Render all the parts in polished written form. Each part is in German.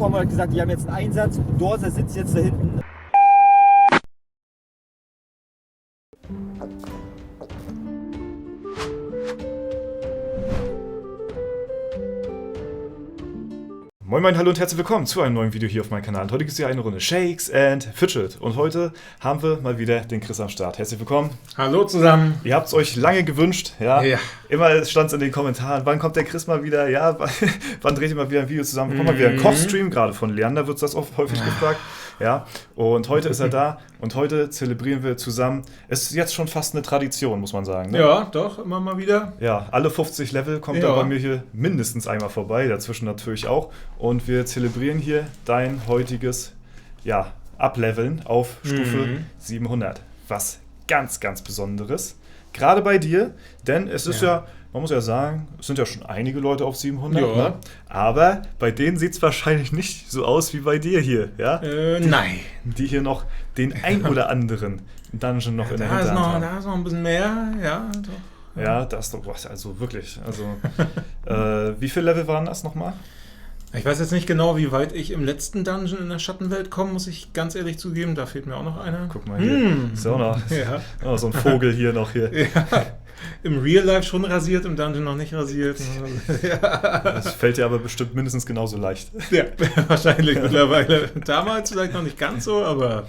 angekommen und hat gesagt, die haben jetzt einen Einsatz. Dorse sitzt jetzt da hinten. Moin Moin, hallo und herzlich willkommen zu einem neuen Video hier auf meinem Kanal. Und heute gibt es hier eine Runde Shakes and Fidget. Und heute haben wir mal wieder den Chris am Start. Herzlich willkommen. Hallo zusammen. Ihr habt es euch lange gewünscht, ja? Ja. Immer stand es in den Kommentaren, wann kommt der Chris mal wieder, ja, wann dreht ihr mal wieder ein Video zusammen, kommt mal wieder ein Kochstream, gerade von Leander wird das oft häufig gefragt, ja, und heute ist er da und heute zelebrieren wir zusammen, es ist jetzt schon fast eine Tradition, muss man sagen, ne? Ja, doch, immer mal wieder. Ja, alle 50 Level kommt er bei mir hier mindestens einmal vorbei, dazwischen natürlich auch, und wir zelebrieren hier dein heutiges, ja, Ableveln auf Stufe 700, was ganz, ganz Besonderes. Gerade bei dir, denn es ist ja, man muss ja sagen, es sind ja schon einige Leute auf 700, ne? Aber bei denen sieht es wahrscheinlich nicht so aus wie bei dir hier, ja? Nein. Die hier noch den ein oder anderen Dungeon noch in der Hinterhand haben. Da ist noch ein bisschen mehr, ja. Doch. Ja, das ist doch was, also wirklich. Also, wie viele Level waren das nochmal? Ich weiß jetzt nicht genau, wie weit ich im letzten Dungeon in der Schattenwelt komme, muss ich ganz ehrlich zugeben. Da fehlt mir auch noch einer. Guck mal hier. Ist auch noch so ein Vogel hier noch hier. Ja. Im Real Life schon rasiert, im Dungeon noch nicht rasiert. Das fällt dir aber bestimmt mindestens genauso leicht. Ja, wahrscheinlich mittlerweile. Damals vielleicht noch nicht ganz so, aber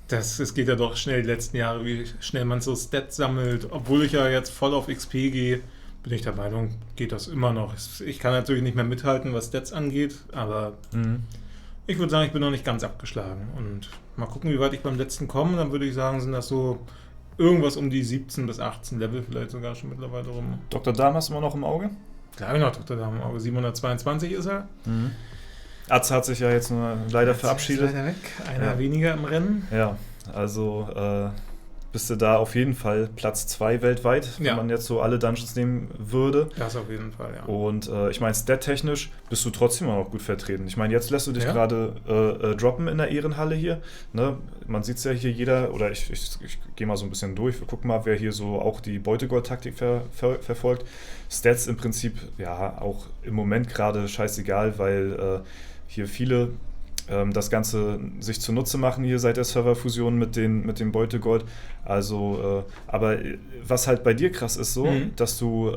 es geht ja doch schnell die letzten Jahre, wie schnell man so Stats sammelt. Obwohl ich ja jetzt voll auf XP gehe, bin ich der Meinung, geht das immer noch. Ich kann natürlich nicht mehr mithalten, was Stats angeht, aber ich würde sagen, ich bin noch nicht ganz abgeschlagen. Und mal gucken, wie weit ich beim letzten komme. Dann würde ich sagen, sind das so irgendwas um die 17 bis 18 Level, vielleicht sogar schon mittlerweile rum. Dr. Dahm hast du immer noch im Auge? Klar, genau, Dr. Dahm im Auge. 722 ist er. Atze hat sich ja jetzt nur leider verabschiedet. Ist leider weg. Einer weniger im Rennen. Ja, also bist du da auf jeden Fall Platz 2 weltweit, wenn man jetzt so alle Dungeons nehmen würde. Das auf jeden Fall, ja. Und ich meine, stat-technisch bist du trotzdem auch noch gut vertreten. Ich meine, jetzt lässt du dich gerade droppen in der Ehrenhalle hier. Ne? Man sieht es ja hier jeder, oder ich gehe mal so ein bisschen durch. Wir gucken mal, wer hier so auch die Beutegold-Taktik verfolgt. Stats im Prinzip, ja, auch im Moment gerade scheißegal, weil hier viele das Ganze sich zunutze machen hier seit der Serverfusion mit dem Beutegold. Also, aber was halt bei dir krass ist so, dass du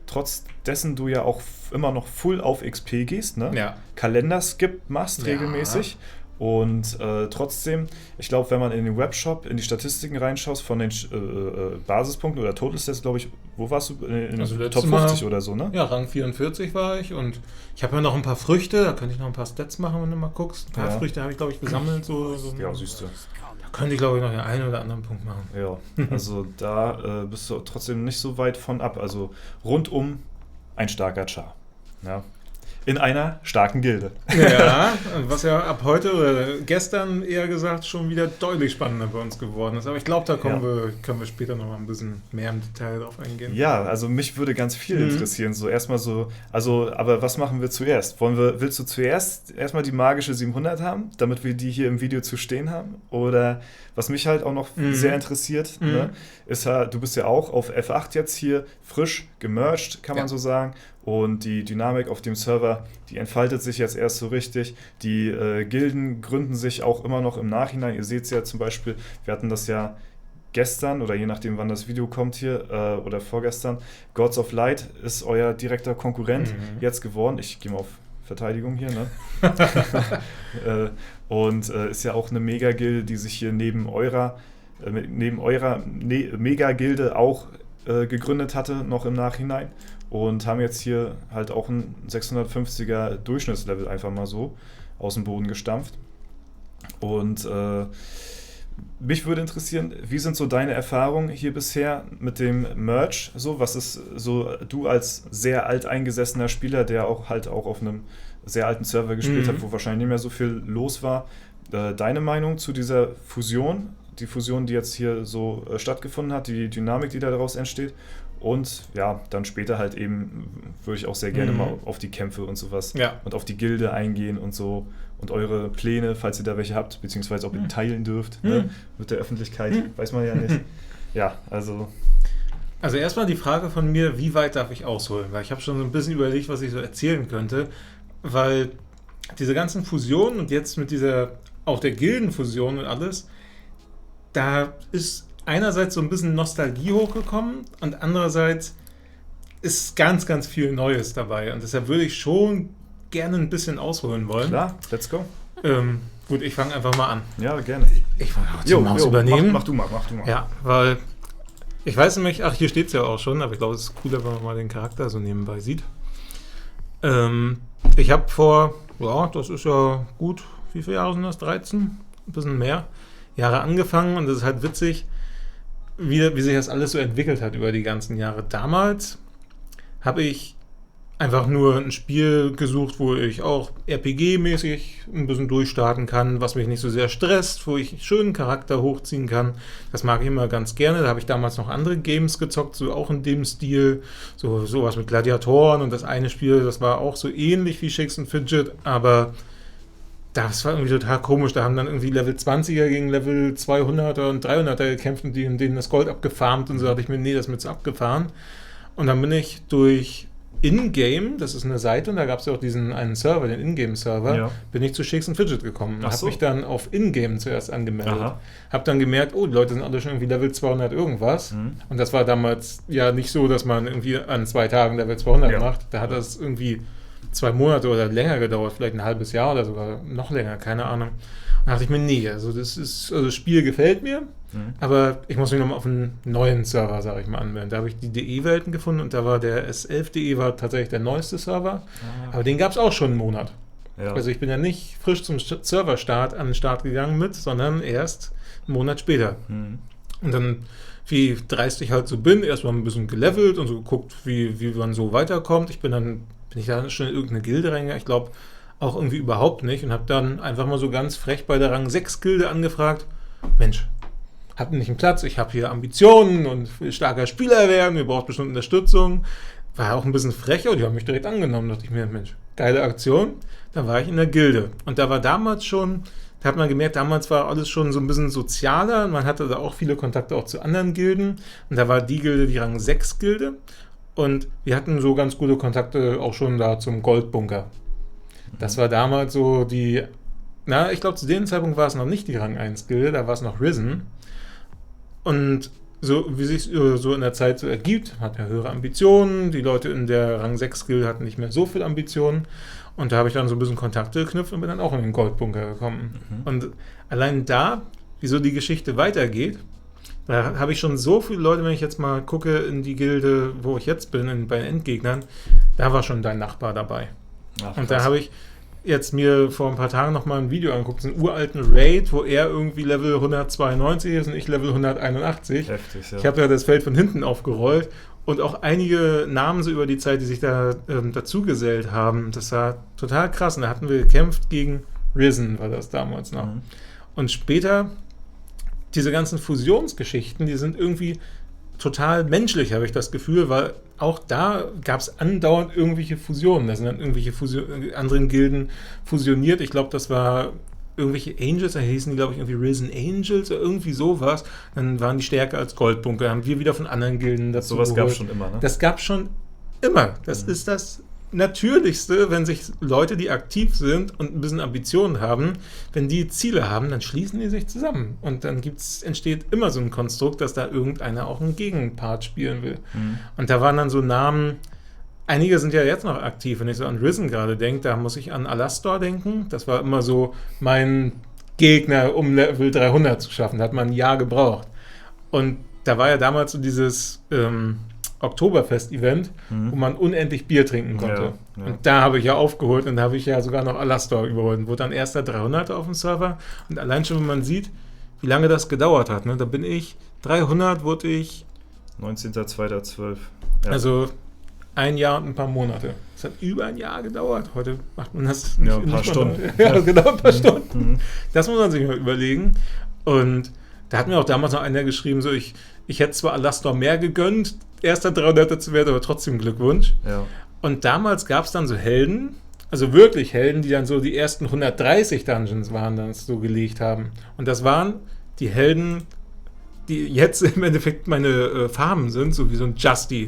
trotz dessen du ja auch immer noch full auf XP gehst, ne? Ja. Kalender-Skip machst regelmäßig. Und trotzdem, ich glaube, wenn man in den Webshop, in die Statistiken reinschaust von den Basispunkten oder Total Stats, glaube ich, wo warst du? In also Top 50 oder so, ne? Ja, Rang 44 war ich und ich habe ja noch ein paar Früchte, da könnte ich noch ein paar Stats machen, wenn du mal guckst. Ein paar Früchte habe ich, glaube ich, gesammelt. So ja, siehst du. Da könnte ich, glaube ich, noch den einen oder anderen Punkt machen. Ja, also da bist du trotzdem nicht so weit von ab. Also rundum ein starker Char. Ja. In einer starken Gilde. Ja, was ja ab heute oder gestern eher gesagt schon wieder deutlich spannender bei uns geworden ist. Aber ich glaube, da können wir später noch mal ein bisschen mehr im Detail drauf eingehen. Ja, also mich würde ganz viel interessieren. So erstmal so, also, aber was machen wir zuerst? Willst du zuerst erstmal die magische 700 haben, damit wir die hier im Video zu stehen haben? Oder was mich halt auch noch sehr interessiert, ne, ist halt, du bist ja auch auf F8 jetzt hier frisch gemerged, kann man so sagen. Und die Dynamik auf dem Server, die entfaltet sich jetzt erst so richtig. Die Gilden gründen sich auch immer noch im Nachhinein. Ihr seht es ja zum Beispiel, wir hatten das ja gestern oder je nachdem, wann das Video kommt hier oder vorgestern. Gods of Light ist euer direkter Konkurrent jetzt geworden. Ich gehe mal auf Verteidigung hier, ne? Und ist ja auch eine Mega-Gilde, die sich hier neben eurer Mega-Gilde auch gegründet hatte, noch im Nachhinein. Und haben jetzt hier halt auch ein 650er Durchschnittslevel einfach mal so aus dem Boden gestampft. Und mich würde interessieren, wie sind so deine Erfahrungen hier bisher mit dem Merge? So, was ist so du als sehr alteingesessener Spieler, der auch halt auch auf einem sehr alten Server gespielt hat, wo wahrscheinlich nicht mehr so viel los war, deine Meinung zu dieser Fusion? Die Fusion, die jetzt hier so stattgefunden hat, die Dynamik, die daraus entsteht. Und ja, dann später halt eben würde ich auch sehr gerne mal auf die Kämpfe und sowas und auf die Gilde eingehen und so und eure Pläne, falls ihr da welche habt, beziehungsweise ob ihr die teilen dürft ne, mit der Öffentlichkeit, weiß man ja nicht. Ja, also... Also erstmal die Frage von mir, wie weit darf ich ausholen? Weil ich habe schon so ein bisschen überlegt, was ich so erzählen könnte, weil diese ganzen Fusionen und jetzt mit dieser, auch der Gildenfusion und alles, da ist einerseits so ein bisschen Nostalgie hochgekommen und andererseits ist ganz, ganz viel Neues dabei. Und deshalb würde ich schon gerne ein bisschen ausholen wollen. Klar, let's go. Gut, ich fange einfach mal an. Ja, gerne. Ich wollte auch die Maus übernehmen. Mach du mal. Ja, weil ich weiß nämlich, hier steht es ja auch schon, aber ich glaube, es ist cooler, wenn man mal den Charakter so nebenbei sieht. Ich habe vor, das ist ja gut, wie viele Jahre sind das? 13? Ein bisschen mehr Jahre angefangen und es ist halt witzig, wie sich das alles so entwickelt hat über die ganzen Jahre. Damals habe ich einfach nur ein Spiel gesucht, wo ich auch RPG-mäßig ein bisschen durchstarten kann, was mich nicht so sehr stresst, wo ich einen schönen Charakter hochziehen kann. Das mag ich immer ganz gerne. Da habe ich damals noch andere Games gezockt, so auch in dem Stil, sowas mit Gladiatoren und das eine Spiel, das war auch so ähnlich wie Shakes and Fidget, aber das war irgendwie total komisch. Da haben dann irgendwie Level 20er gegen Level 200er und 300er gekämpft und denen das Gold abgefarmt und so dachte ich mir, nee, das ist mir zu abgefahren. Und dann bin ich durch In-Game, das ist eine Seite, und da gab es ja auch diesen einen Server, den In-Game-Server, bin ich zu Shakes and Fidget gekommen. Habe mich dann auf In-Game zuerst angemeldet. Habe dann gemerkt, die Leute sind alle schon irgendwie Level 200 irgendwas. Und das war damals ja nicht so, dass man irgendwie an 2 Tagen Level 200 macht. Da hat das irgendwie 2 Monate oder länger gedauert, vielleicht ein halbes Jahr oder sogar noch länger, keine Ahnung. Da dachte ich mir, nee, also das Spiel gefällt mir, aber ich muss mich nochmal auf einen neuen Server, sage ich mal, anmelden. Da habe ich die DE-Welten gefunden und da war der S11.de war tatsächlich der neueste Server, aber den gab es auch schon einen Monat. Ja. Also ich bin ja nicht frisch zum Serverstart an den Start gegangen sondern erst einen Monat später. Und dann, wie dreist ich halt so bin, erstmal ein bisschen gelevelt und so geguckt, wie man so weiterkommt. Bin ich da schon in irgendeine Gilde reingegangen? Ich glaube auch irgendwie überhaupt nicht und habe dann einfach mal so ganz frech bei der Rang 6 Gilde angefragt, Mensch, habt ihr nicht einen Platz? Ich habe hier Ambitionen und will starker Spieler werden, ihr braucht bestimmt Unterstützung. War auch ein bisschen frech, aber die haben mich direkt angenommen. Da dachte ich mir, Mensch, geile Aktion. Da war ich in der Gilde und da war damals schon, da hat man gemerkt, damals war alles schon so ein bisschen sozialer. Man hatte da auch viele Kontakte auch zu anderen Gilden und da war die Gilde die Rang 6 Gilde. Und wir hatten so ganz gute Kontakte auch schon da zum Goldbunker. Das war damals so ich glaube zu dem Zeitpunkt war es noch nicht die Rang 1 Gilde, da war es noch Risen. Und so wie sich so in der Zeit so ergibt, hat er höhere Ambitionen, die Leute in der Rang 6 Gilde hatten nicht mehr so viel Ambitionen. Und da habe ich dann so ein bisschen Kontakte geknüpft und bin dann auch in den Goldbunker gekommen. Und allein da, wie so die Geschichte weitergeht, da habe ich schon so viele Leute, wenn ich jetzt mal gucke in die Gilde, wo ich jetzt bin, bei den Endgegnern, da war schon dein Nachbar dabei. Ach, und da habe ich jetzt mir vor ein paar Tagen nochmal ein Video angeguckt, so einen uralten Raid, wo er irgendwie Level 192 ist und ich Level 181. Heftig, ja. Ich habe ja das Feld von hinten aufgerollt und auch einige Namen so über die Zeit, die sich da dazugesellt haben. Das war total krass. Und da hatten wir gekämpft gegen Risen, war das damals noch. Und später diese ganzen Fusionsgeschichten, die sind irgendwie total menschlich, habe ich das Gefühl, weil auch da gab es andauernd irgendwelche Fusionen. Da sind dann irgendwelche anderen Gilden fusioniert. Ich glaube, das war irgendwelche Angels, da hießen die, glaube ich, irgendwie Risen Angels oder irgendwie sowas. Dann waren die stärker als Goldbunker. Haben wir wieder von anderen Gilden dazu sowas gab es schon immer, ne? Das gab es schon immer. Das ist das Natürlichste, wenn sich Leute, die aktiv sind und ein bisschen Ambitionen haben, wenn die Ziele haben, dann schließen die sich zusammen. Und dann entsteht immer so ein Konstrukt, dass da irgendeiner auch einen Gegenpart spielen will. Und da waren dann so Namen, einige sind ja jetzt noch aktiv, wenn ich so an Risen gerade denke, da muss ich an Alastor denken. Das war immer so mein Gegner, um Level 300 zu schaffen. Da hat man ein Jahr gebraucht. Und da war ja damals so dieses Oktoberfest-Event, wo man unendlich Bier trinken konnte. Ja. Und da habe ich ja aufgeholt und da habe ich ja sogar noch Alastor überholt. Wurde dann erster 300 auf dem Server und allein schon, wenn man sieht, wie lange das gedauert hat, ne? Da bin ich, 300 wurde ich 19.02.12. Ja. Also 1 Jahr und ein paar Monate. Es hat über 1 Jahr gedauert. Heute macht man das nicht. Ja, ein paar Stunden. Ja, genau, ein paar Stunden. Das muss man sich mal überlegen. Und da hat mir auch damals noch einer geschrieben, so ich hätte zwar Alastor mehr gegönnt, erster 300er zu werden, aber trotzdem Glückwunsch. Ja. Und damals gab es dann so Helden, also wirklich Helden, die dann so die ersten 130 Dungeons waren, dann so gelegt haben. Und das waren die Helden, die jetzt im Endeffekt meine Farben sind, so wie so ein Justy.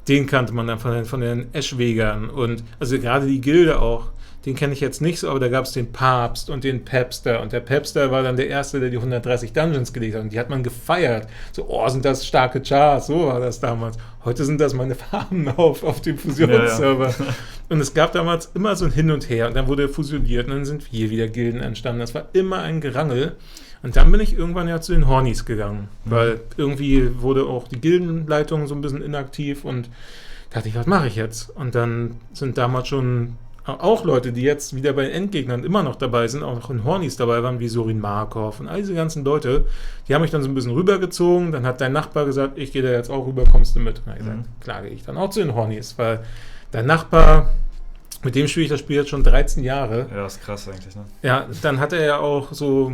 den kannte man dann von den Eschwegern. Und also gerade die Gilde auch, den kenne ich jetzt nicht so, aber da gab es den Papst und den Päpster. Und der Päpster war dann der Erste, der die 130 Dungeons gelegt hat. Und die hat man gefeiert. So, sind das starke Chars, so war das damals. Heute sind das meine Farben auf dem Fusionsserver. Ja. Und es gab damals immer so ein Hin und Her. Und dann wurde fusioniert und dann sind hier wieder Gilden entstanden. Das war immer ein Gerangel. Und dann bin ich irgendwann ja zu den Hornies gegangen. Weil irgendwie wurde auch die Gildenleitung so ein bisschen inaktiv. Und dachte ich, was mache ich jetzt? Und dann sind damals schon auch Leute, die jetzt wieder bei den Endgegnern immer noch dabei sind, auch noch in Hornies dabei waren, wie Sorin Markov und all diese ganzen Leute, die haben mich dann so ein bisschen rübergezogen. Dann hat dein Nachbar gesagt, ich gehe da jetzt auch rüber, kommst du mit? Und dann habe ich gesagt, klar gehe ich dann auch zu den Hornies, weil dein Nachbar, mit dem spiele ich das Spiel jetzt schon 13 Jahre. Ja, ist krass eigentlich, ne? Ja, dann hat er ja auch so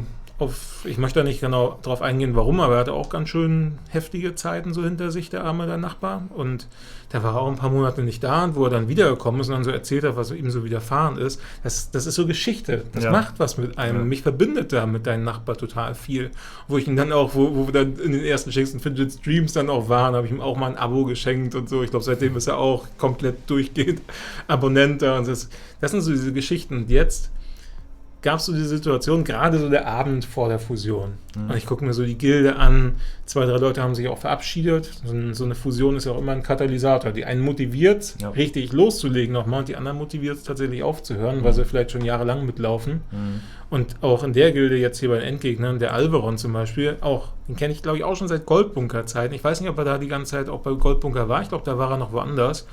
ich möchte da nicht genau drauf eingehen, warum, aber er hatte auch ganz schön heftige Zeiten so hinter sich, der arme, der Nachbar. Und da war er auch ein paar Monate nicht da, und wo er dann wiedergekommen ist und dann so erzählt hat, was ihm so widerfahren ist. Das ist so Geschichte. Das macht was mit einem. Ja. Mich verbindet da mit deinem Nachbar total viel. Wo ich ihn dann auch, wo wir dann in den ersten schicksten Fidget Streams dann auch waren, habe ich ihm auch mal ein Abo geschenkt und so. Ich glaube, seitdem ist er auch komplett durchgehend Abonnent da. Und das sind so diese Geschichten. Und jetzt gab es so die Situation, gerade so der Abend vor der Fusion. Und ich gucke mir so die Gilde an, 2, 3 Leute haben sich auch verabschiedet. So eine Fusion ist ja auch immer ein Katalysator. Die einen motiviert, richtig loszulegen nochmal, und die anderen motiviert es tatsächlich aufzuhören, weil sie vielleicht schon jahrelang mitlaufen. Und auch in der Gilde jetzt hier bei den Endgegnern, der Alberon zum Beispiel, auch, den kenne ich glaube ich auch schon seit Goldbunker-Zeiten. Ich weiß nicht, ob er da die ganze Zeit auch bei Goldbunker war. Ich glaube, da war er noch woanders.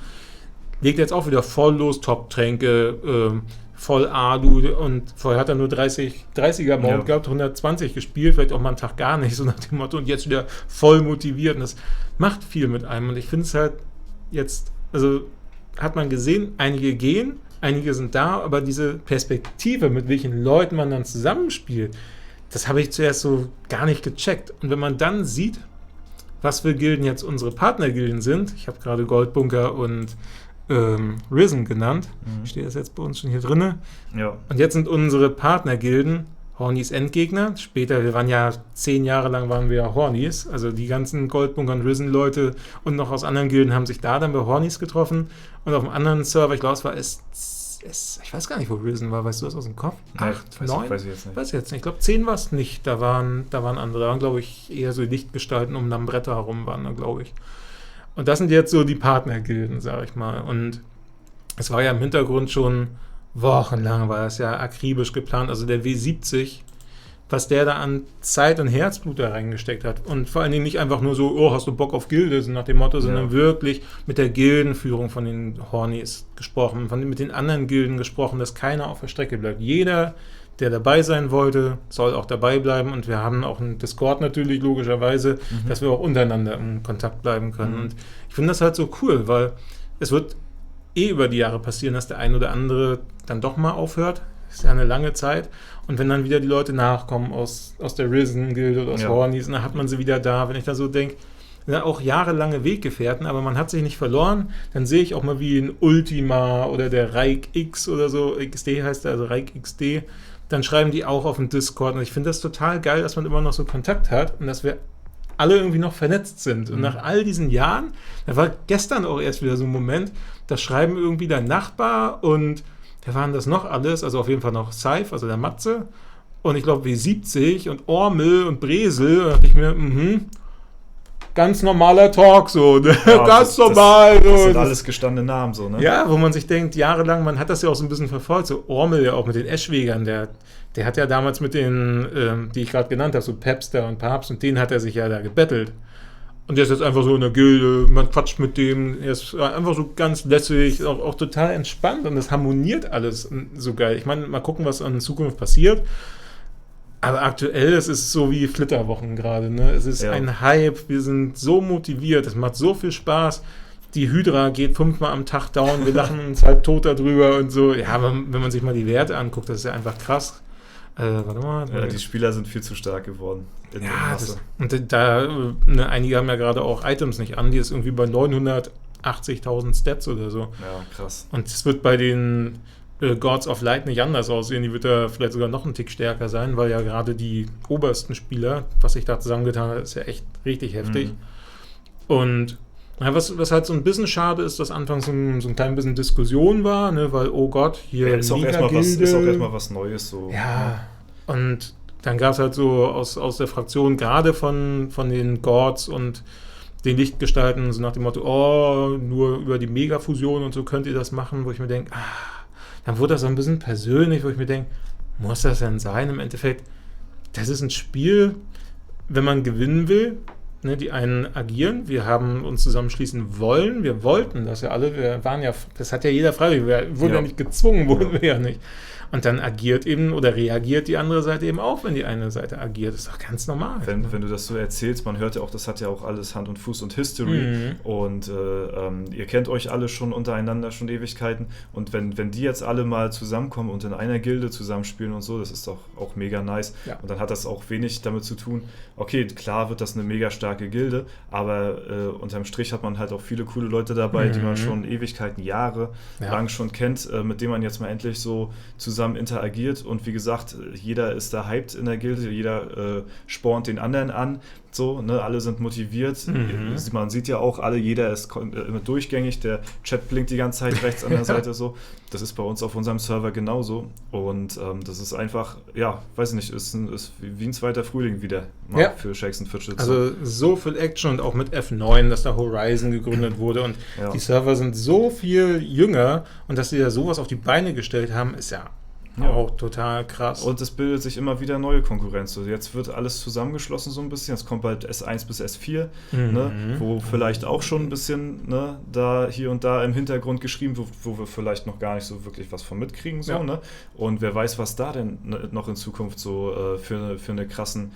Legt jetzt auch wieder voll los, Top-Tränke, voll Alu, und vorher hat er nur 30er-Mount gehabt, 120 gespielt, vielleicht auch mal einen Tag gar nicht, so nach dem Motto, und jetzt wieder voll motiviert, und das macht viel mit einem, und ich finde es halt jetzt, also hat man gesehen, einige gehen, einige sind da, aber diese Perspektive, mit welchen Leuten man dann zusammenspielt, das habe ich zuerst so gar nicht gecheckt, und wenn man dann sieht, was für Gilden jetzt unsere Partnergilden sind, ich habe gerade Goldbunker und Risen genannt. Steht das jetzt bei uns schon hier drin? Ja. Und jetzt sind unsere Partnergilden Hornies Endgegner. Später, wir waren ja 10 Jahre lang waren wir Hornies. Also die ganzen Goldbunker und Risen-Leute und noch aus anderen Gilden haben sich da dann bei Hornies getroffen. Und auf einem anderen Server, ich glaube, es war ich weiß gar nicht, wo Risen war. Weißt du das aus dem Kopf? 8, 9? Weiß ich jetzt nicht. Weiß ich jetzt nicht. Ich glaube, 10 war es nicht. Da waren andere. Da waren, glaube ich, eher so Lichtgestalten um Lambretta herum waren da, glaube ich. Und das sind jetzt so die Partnergilden, sag ich mal. Und es war ja im Hintergrund schon wochenlang, war das ja akribisch geplant. Also der W70, was der da an Zeit und Herzblut da reingesteckt hat. Und vor allen Dingen nicht einfach nur so, hast du Bock auf Gilde, so nach dem Motto, sondern wirklich mit der Gildenführung von den Hornies gesprochen, mit den anderen Gilden gesprochen, dass keiner auf der Strecke bleibt. Jeder, der dabei sein wollte, soll auch dabei bleiben, und wir haben auch einen Discord natürlich, logischerweise, dass wir auch untereinander im Kontakt bleiben können. Und ich finde das halt so cool, weil es wird über die Jahre passieren, dass der ein oder andere dann doch mal aufhört. Das ist ja eine lange Zeit. Und wenn dann wieder die Leute nachkommen aus der Risen-Gilde oder aus Hornies, dann hat man sie wieder da. Wenn ich da so denke, sind auch jahrelange Weggefährten, aber man hat sich nicht verloren. Dann sehe ich auch mal, wie ein Ultima oder der Reik X oder so, XD heißt der, also Reik XD, dann schreiben die auch auf dem Discord. Und ich finde das total geil, dass man immer noch so Kontakt hat und dass wir alle irgendwie noch vernetzt sind. Und nach all diesen Jahren, da war gestern auch erst wieder so ein Moment, da schreiben irgendwie dein Nachbar und wer waren das noch alles? Also auf jeden Fall noch Seif, also der Matze, und ich glaube W70 und Ormel und Bresel. Da dachte ich mir, ganz normaler Talk, so, ne? Ganz normal. Das sind alles gestandene Namen, so, ne? Ja, wo man sich denkt, jahrelang, man hat das ja auch so ein bisschen verfolgt, so Ormel ja auch mit den Eschwegern, der hat ja damals mit den, die ich gerade genannt habe, so Päpster und Papst, und denen hat er sich ja da gebettelt. Und der ist jetzt einfach so in der Gilde, man quatscht mit dem, er ist einfach so ganz lässig, auch total entspannt, und das harmoniert alles so geil. Ich meine, mal gucken, was in Zukunft passiert. Aber aktuell, es ist so wie Flitterwochen gerade, ne? Es ist ein Hype, wir sind so motiviert, es macht so viel Spaß. Die Hydra geht 5-mal am Tag down, wir lachen uns halb tot darüber und so. Ja, aber wenn man sich mal die Werte anguckt, das ist ja einfach krass. Warte mal. Ja, die Spieler sind viel zu stark geworden. Einige haben ja gerade auch Items nicht an, die ist irgendwie bei 980.000 Stats oder so. Ja, krass. Und es wird bei den Gods of Light nicht anders aussehen. Die wird da vielleicht sogar noch einen Tick stärker sein, weil ja gerade die obersten Spieler, was sich da zusammengetan hat, ist ja echt richtig heftig. Und Ja, was halt so ein bisschen schade ist, dass anfangs so ein klein bisschen Diskussion war, ne, weil, oh Gott, hier ist auch erstmal was Neues. So. Ja, und dann gab es halt so aus der Fraktion, gerade von den Gods und den Lichtgestalten, so nach dem Motto, oh, nur über die Megafusion und so könnt ihr das machen, wo ich mir denke, dann wurde das so ein bisschen persönlich, wo ich mir denke, muss das denn sein? Im Endeffekt, das ist ein Spiel, wenn man gewinnen will, ne, die einen agieren, wir haben uns zusammenschließen wollen, wir wollten das ja alle, wir waren ja, das hat ja jeder freiwillig, wir wurden ja nicht gezwungen, wurden wir ja nicht. Und dann agiert eben oder reagiert die andere Seite eben auch, wenn die eine Seite agiert. Das ist doch ganz normal. Wenn du das so erzählst, man hört ja auch, das hat ja auch alles Hand und Fuß und History. Und ihr kennt euch alle schon untereinander, schon Ewigkeiten. Und wenn die jetzt alle mal zusammenkommen und in einer Gilde zusammenspielen und so, das ist doch auch mega nice. Ja. Und dann hat das auch wenig damit zu tun, okay, klar wird das eine mega starke Gilde, aber unterm Strich hat man halt auch viele coole Leute dabei, die man schon Ewigkeiten, Jahre lang schon kennt, mit denen man jetzt mal endlich so zusammen interagiert und wie gesagt, jeder ist da hyped in der Gilde, jeder spornt den anderen an, so, ne, alle sind motiviert, man sieht ja auch jeder ist immer durchgängig, der Chat blinkt die ganze Zeit rechts an der Seite so, das ist bei uns auf unserem Server genauso und das ist einfach, ja, weiß nicht, ist wie ein zweiter Frühling wieder für Shakes and Fidget. Also so viel Action und auch mit F9, dass da Horizon gegründet wurde und die Server sind so viel jünger und dass sie da sowas auf die Beine gestellt haben, ist ja auch total krass. Und es bildet sich immer wieder neue Konkurrenz. So, jetzt wird alles zusammengeschlossen so ein bisschen. Jetzt kommt bald S1 bis S4, ne, wo vielleicht auch schon ein bisschen da hier und da im Hintergrund geschrieben wird, wo wir vielleicht noch gar nicht so wirklich was von mitkriegen. So, ne? Und wer weiß, was da denn noch in Zukunft so für eine krassen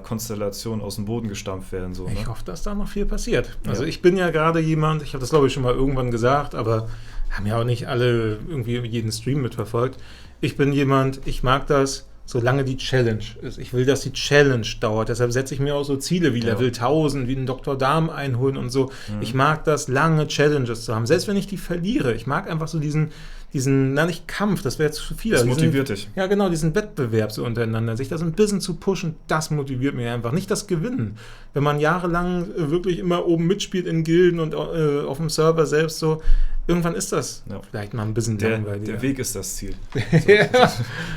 Konstellation aus dem Boden gestampft werden. So, ne? Ich hoffe, dass da noch viel passiert. Also ich bin ja gerade jemand, ich habe das glaube ich schon mal irgendwann gesagt, aber haben ja auch nicht alle irgendwie jeden Stream mitverfolgt. Ich bin jemand, ich mag das, solange die Challenge ist. Ich will, dass die Challenge dauert. Deshalb setze ich mir auch so Ziele wie Level 1000, wie einen Dr. Darm einholen und so. Ich mag das, lange Challenges zu haben. Selbst wenn ich die verliere. Ich mag einfach so diesen nicht Kampf, das wäre jetzt zu viel. Das motiviert dich. Ja, genau, diesen Wettbewerb so untereinander. Sich das ein bisschen zu pushen, das motiviert mich einfach. Nicht das Gewinnen. Wenn man jahrelang wirklich immer oben mitspielt in Gilden und auf dem Server selbst so, irgendwann ist das vielleicht mal ein bisschen langweilig. Der Weg ist das Ziel. So,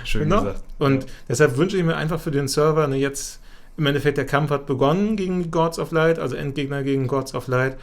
schön gesagt. Und deshalb wünsche ich mir einfach für den Server, jetzt im Endeffekt der Kampf hat begonnen gegen Gods of Light, also Endgegner gegen Gods of Light.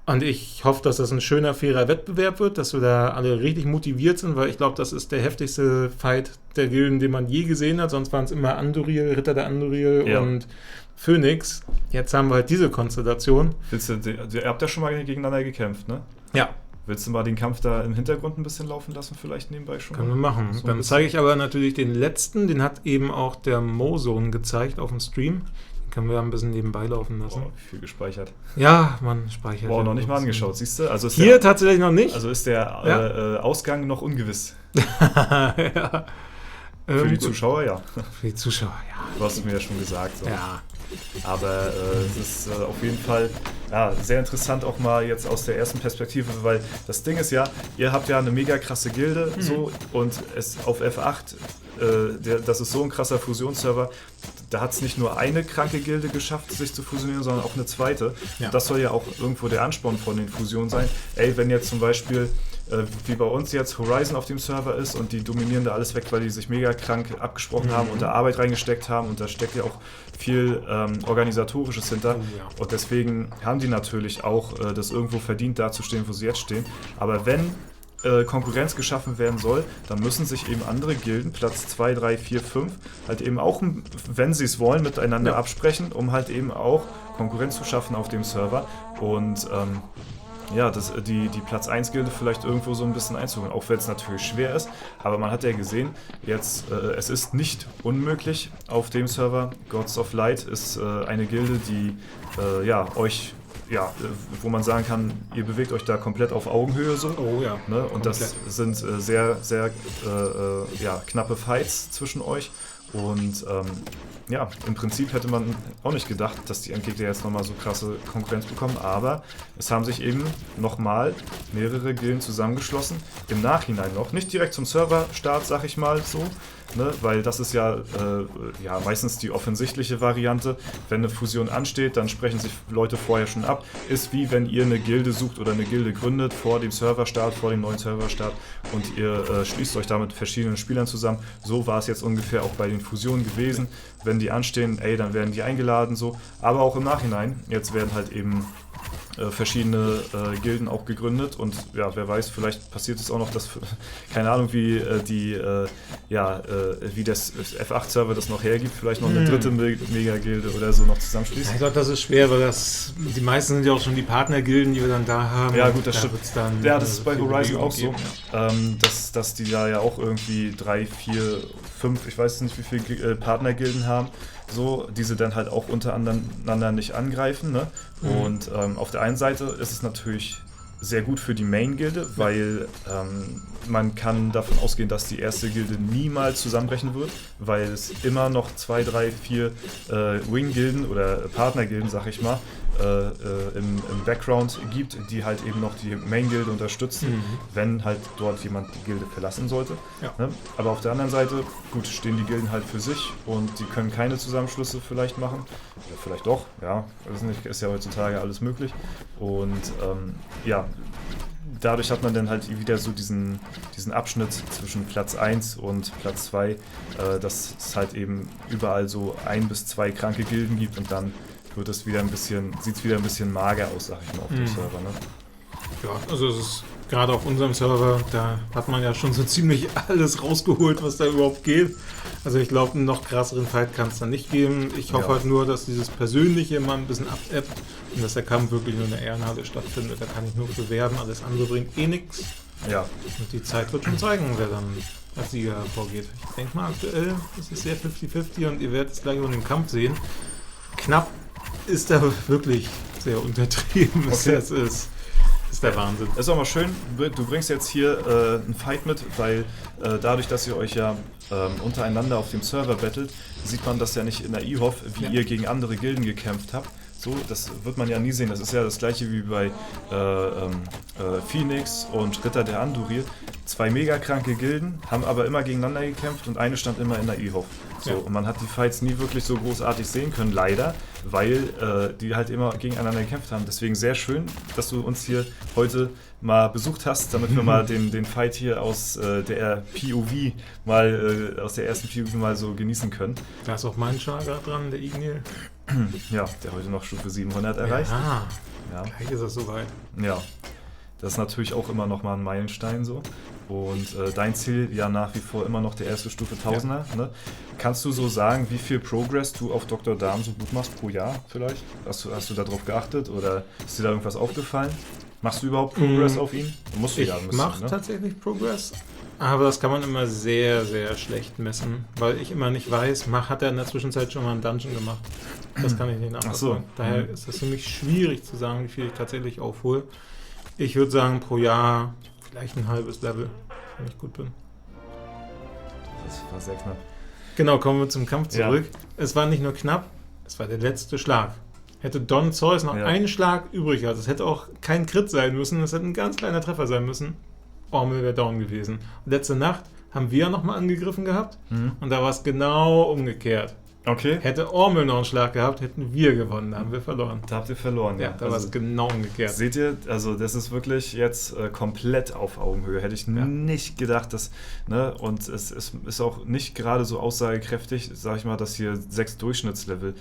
Und ich hoffe, dass das ein schöner, fairer Wettbewerb wird, dass wir da alle richtig motiviert sind, weil ich glaube, das ist der heftigste Fight der Gilden, den man je gesehen hat. Sonst waren es immer Anduril, Ritter der Anduril und Phoenix. Jetzt haben wir halt diese Konstellation. Ihr habt ja schon mal gegeneinander gekämpft, ne? Ja. Willst du mal den Kampf da im Hintergrund ein bisschen laufen lassen, vielleicht nebenbei schon? Können wir machen. So dann zeige ich aber natürlich den letzten, den hat eben auch der Mozone gezeigt auf dem Stream. Den können wir ein bisschen nebenbei laufen lassen. Boah, wie viel gespeichert. Ja, man speichert. Boah, noch nicht mal angeschaut, siehst du? Also hier tatsächlich noch nicht. Also ist der Ausgang noch ungewiss. Ja. Für die Zuschauer, ja. Für die Zuschauer, ja. Du hast es mir ja schon gesagt. So. Ja. Aber es ist auf jeden Fall sehr interessant auch mal jetzt aus der ersten Perspektive, weil das Ding ist ja, ihr habt ja eine mega krasse Gilde so und es auf F8, das ist so ein krasser Fusionsserver, da hat es nicht nur eine kranke Gilde geschafft, sich zu fusionieren, sondern auch eine zweite. Ja. Das soll ja auch irgendwo der Ansporn von den Fusionen sein. Wenn jetzt zum Beispiel wie bei uns jetzt Horizon auf dem Server ist und die dominieren da alles weg, weil die sich mega krank abgesprochen haben und da Arbeit reingesteckt haben und da steckt ja auch viel Organisatorisches hinter und deswegen haben die natürlich auch das irgendwo verdient, da zu stehen, wo sie jetzt stehen. Aber wenn Konkurrenz geschaffen werden soll, dann müssen sich eben andere Gilden, Platz 2, 3, 4, 5, halt eben auch, wenn sie es wollen, miteinander absprechen, um halt eben auch Konkurrenz zu schaffen auf dem Server und die Platz 1 Gilde vielleicht irgendwo so ein bisschen einzuholen, auch wenn es natürlich schwer ist, aber man hat ja gesehen, jetzt es ist nicht unmöglich auf dem Server. Gods of Light ist eine Gilde, die wo man sagen kann, ihr bewegt euch da komplett auf Augenhöhe so. Oh ja. Ne? Und das sind sehr, sehr knappe Fights zwischen euch und im Prinzip hätte man auch nicht gedacht, dass die Endgegner jetzt nochmal so krasse Konkurrenz bekommen, aber es haben sich eben nochmal mehrere Gilden zusammengeschlossen, im Nachhinein noch, nicht direkt zum Serverstart, sag ich mal so, ne? Weil das ist ja meistens die offensichtliche Variante. Wenn eine Fusion ansteht, dann sprechen sich Leute vorher schon ab. Ist wie wenn ihr eine Gilde sucht oder eine Gilde gründet vor dem Serverstart, vor dem neuen Serverstart und ihr schließt euch da mit verschiedenen Spielern zusammen. So war es jetzt ungefähr auch bei den Fusionen gewesen. Wenn die anstehen, dann werden die eingeladen so. Aber auch im Nachhinein, jetzt werden halt eben verschiedene Gilden auch gegründet und ja, wer weiß, vielleicht passiert es auch noch, dass, keine Ahnung, wie wie das F8-Server das noch hergibt, vielleicht noch eine dritte Mega-Gilde oder so noch zusammenschließt. Ich glaube, das ist schwer, weil die meisten sind ja auch schon die Partnergilden, die wir dann da haben. Ja gut, das da stimmt. Dann, ja, das ist bei Horizon auch so, ja. dass die da ja auch irgendwie 3, 4, 5, ich weiß nicht, wie viele Partnergilden haben, so, diese dann halt auch untereinander nicht angreifen, ne? Und auf der einen Seite ist es natürlich sehr gut für die Main-Gilde, weil man kann davon ausgehen, dass die erste Gilde niemals zusammenbrechen wird, weil es immer noch 2, 3, 4 Wing-Gilden oder Partner-Gilden, sag ich mal, im Background gibt, die halt eben noch die Main-Gilde unterstützen, wenn halt dort jemand die Gilde verlassen sollte. Ja. Ne? Aber auf der anderen Seite, gut, stehen die Gilden halt für sich und die können keine Zusammenschlüsse vielleicht machen. Oder vielleicht doch, ja, ist ja heutzutage alles möglich. Und dadurch hat man dann halt wieder so diesen Abschnitt zwischen Platz 1 und Platz 2, dass es halt eben überall so 1 bis 2 kranke Gilden gibt und dann sieht es wieder ein bisschen mager aus, sag ich mal, auf dem Server. Ne? Ja, also es ist gerade auf unserem Server, da hat man ja schon so ziemlich alles rausgeholt, was da überhaupt geht. Also ich glaube, einen noch krasseren Fight kann es da nicht geben. Ich hoffe halt nur, dass dieses Persönliche mal ein bisschen abebbt und dass der Kampf wirklich nur in der Ehrenhalle stattfindet. Da kann ich nur bewerben, alles andere bringt eh nichts. Ja. Und die Zeit wird schon zeigen, wer dann als Sieger hervorgeht. Ich denke mal, aktuell ist es sehr 50-50 und ihr werdet es gleich über den Kampf sehen. Knapp ist da wirklich sehr untertrieben. Okay. Das ist der Wahnsinn. Das ist auch mal schön, du bringst jetzt hier einen Fight mit, weil dadurch, dass ihr euch ja untereinander auf dem Server battelt, sieht man das ja nicht in der IHOF, wie ihr gegen andere Gilden gekämpft habt. So, das wird man ja nie sehen. Das ist ja das gleiche wie bei Phoenix und Ritter der Anduril. 2 mega kranke Gilden, haben aber immer gegeneinander gekämpft und eine stand immer in der IHOF. So, und man hat die Fights nie wirklich so großartig sehen können, leider, weil die halt immer gegeneinander gekämpft haben. Deswegen sehr schön, dass du uns hier heute mal besucht hast, damit wir mal den Fight hier aus der POV aus der ersten POV mal so genießen können. Da ist auch mein Char gerade dran, der Ignil. Ja, der heute noch Stufe 700 erreicht. Ja, gleich ist das soweit. Ja, das ist natürlich auch immer noch mal ein Meilenstein so. Und dein Ziel ja nach wie vor immer noch der erste Stufe 1000er. Ja. Ne? Kannst du so sagen, wie viel Progress du auf Dr. Darm so gut machst pro Jahr vielleicht? Hast du darauf geachtet oder ist dir da irgendwas aufgefallen? Machst du überhaupt Progress auf ihn? Ich mache tatsächlich Progress, aber das kann man immer sehr, sehr schlecht messen, weil ich immer nicht weiß, hat er in der Zwischenzeit schon mal einen Dungeon gemacht. Das kann ich nicht nachvollziehen. Daher ist es für mich schwierig zu sagen, wie viel ich tatsächlich aufhole. Ich würde sagen, pro Jahr vielleicht ein halbes Level, wenn ich gut bin. Das war sehr knapp. Genau, kommen wir zum Kampf zurück. Ja. Es war nicht nur knapp, es war der letzte Schlag. Hätte Don Zeus noch einen Schlag übrig gehabt, es hätte auch kein Crit sein müssen, es hätte ein ganz kleiner Treffer sein müssen, Ormel wäre down gewesen. Letzte Nacht haben wir nochmal angegriffen gehabt und da war es genau umgekehrt. Okay. Hätte Ormel noch einen Schlag gehabt, hätten wir gewonnen, da haben wir verloren. Da habt ihr verloren, ja. Da war es genau umgekehrt. Seht ihr, also das ist wirklich jetzt komplett auf Augenhöhe. Hätte ich nicht gedacht, dass, ne, und es ist auch nicht gerade so aussagekräftig, sag ich mal, dass hier 6 Durchschnittslevel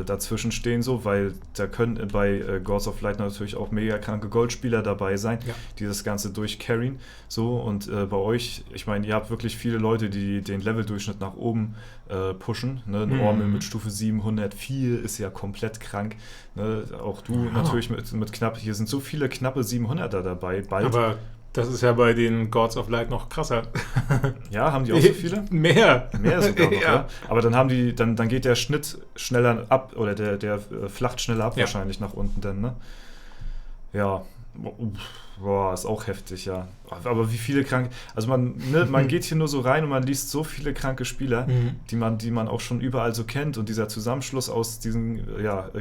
dazwischen stehen, so, weil da können bei Gods of Light natürlich auch mega kranke Goldspieler dabei sein, die das Ganze durchcarryen, so, und bei euch, ich meine, ihr habt wirklich viele Leute, die den Leveldurchschnitt nach oben pushen. Ne? Ein Ormel mit Stufe 704 ist ja komplett krank. Ne? Auch du natürlich mit knapp, hier sind so viele knappe 700er dabei. Bald. Aber das ist ja bei den Gods of Light noch krasser. Ja, haben die auch so viele? Mehr sogar noch, ja. Aber dann geht der Schnitt schneller ab, oder der flacht schneller ab wahrscheinlich nach unten dann, ne? Ja. Boah, ist auch heftig, ja. Aber wie viele kranke... Also man geht hier nur so rein und man liest so viele kranke Spieler, die man auch schon überall so kennt. Und dieser Zusammenschluss aus diesen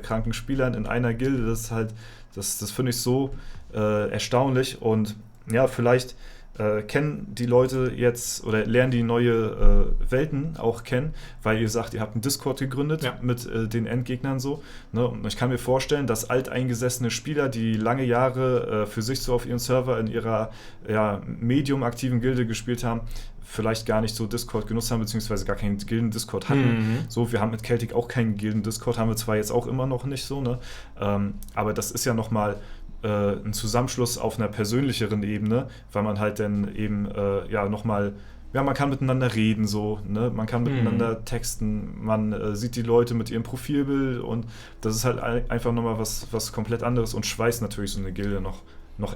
kranken Spielern in einer Gilde, das ist halt... Das finde ich so erstaunlich. Und ja, vielleicht kennen die Leute jetzt oder lernen die neue Welten auch kennen, weil ihr sagt, ihr habt einen Discord gegründet mit den Endgegnern so. Ne? Und ich kann mir vorstellen, dass alteingesessene Spieler, die lange Jahre für sich so auf ihren Server in ihrer medium-aktiven Gilde gespielt haben, vielleicht gar nicht so Discord genutzt haben, beziehungsweise gar keinen Gilden-Discord hatten. So, wir haben mit Celtic auch keinen Gilden-Discord, haben wir zwar jetzt auch immer noch nicht so, ne? Aber das ist ja nochmal ein Zusammenschluss auf einer persönlicheren Ebene, weil man halt dann eben nochmal, man kann miteinander reden so, ne? Man kann miteinander texten, man sieht die Leute mit ihrem Profilbild und das ist halt einfach nochmal was komplett anderes und schweißt natürlich so eine Gilde noch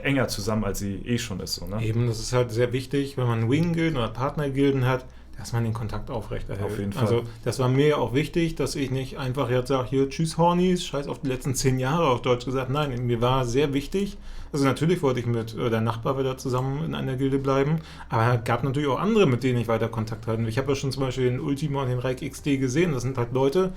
enger zusammen, als sie schon ist. So, ne? Eben, das ist halt sehr wichtig, wenn man Wing-Gilden oder Partner-Gilden hat, dass man den Kontakt aufrechterhält. Auf jeden Fall. Also das war mir ja auch wichtig, dass ich nicht einfach jetzt sage, hier, tschüss Hornies, scheiß auf die letzten 10 Jahre auf Deutsch gesagt. Nein, mir war sehr wichtig, also natürlich wollte ich mit der Nachbar wieder zusammen in einer Gilde bleiben, aber es gab natürlich auch andere, mit denen ich weiter Kontakt hatte. Ich habe ja schon zum Beispiel den Ultima und den Reich XD gesehen, das sind halt Leute,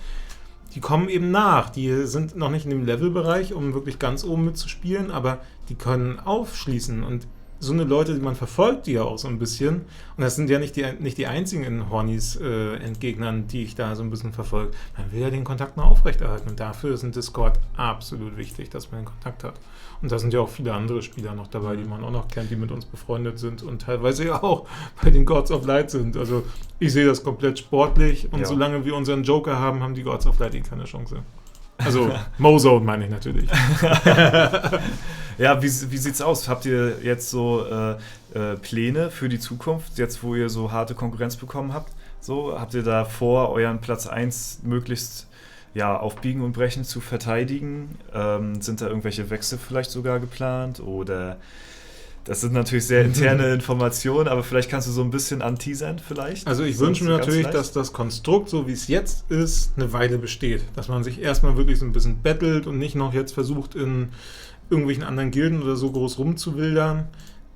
die kommen eben nach, die sind noch nicht in dem Levelbereich, um wirklich ganz oben mitzuspielen, aber die können aufschließen und so eine Leute, die man verfolgt, die ja auch so ein bisschen. Und das sind ja nicht die einzigen in Hornys Endgegnern, die ich da so ein bisschen verfolge. Man will ja den Kontakt noch aufrechterhalten. Und dafür ist ein Discord absolut wichtig, dass man den Kontakt hat. Und da sind ja auch viele andere Spieler noch dabei, die man auch noch kennt, die mit uns befreundet sind und teilweise ja auch bei den Gods of Light sind. Also ich sehe das komplett sportlich. Und solange wir unseren Joker haben, haben die Gods of Light keine Chance. Also Mozone meine ich natürlich. Ja, wie sieht's aus? Habt ihr jetzt so Pläne für die Zukunft, jetzt wo ihr so harte Konkurrenz bekommen habt? So, habt ihr da vor, euren Platz 1 möglichst auf Biegen und Brechen zu verteidigen? Sind da irgendwelche Wechsel vielleicht sogar geplant? Oder das sind natürlich sehr interne Informationen, aber vielleicht kannst du so ein bisschen anteasern vielleicht? Also ich wünsche mir natürlich, dass das Konstrukt, so wie es jetzt ist, eine Weile besteht. Dass man sich erstmal wirklich so ein bisschen battelt und nicht noch jetzt versucht, in irgendwelchen anderen Gilden oder so groß rumzuwildern,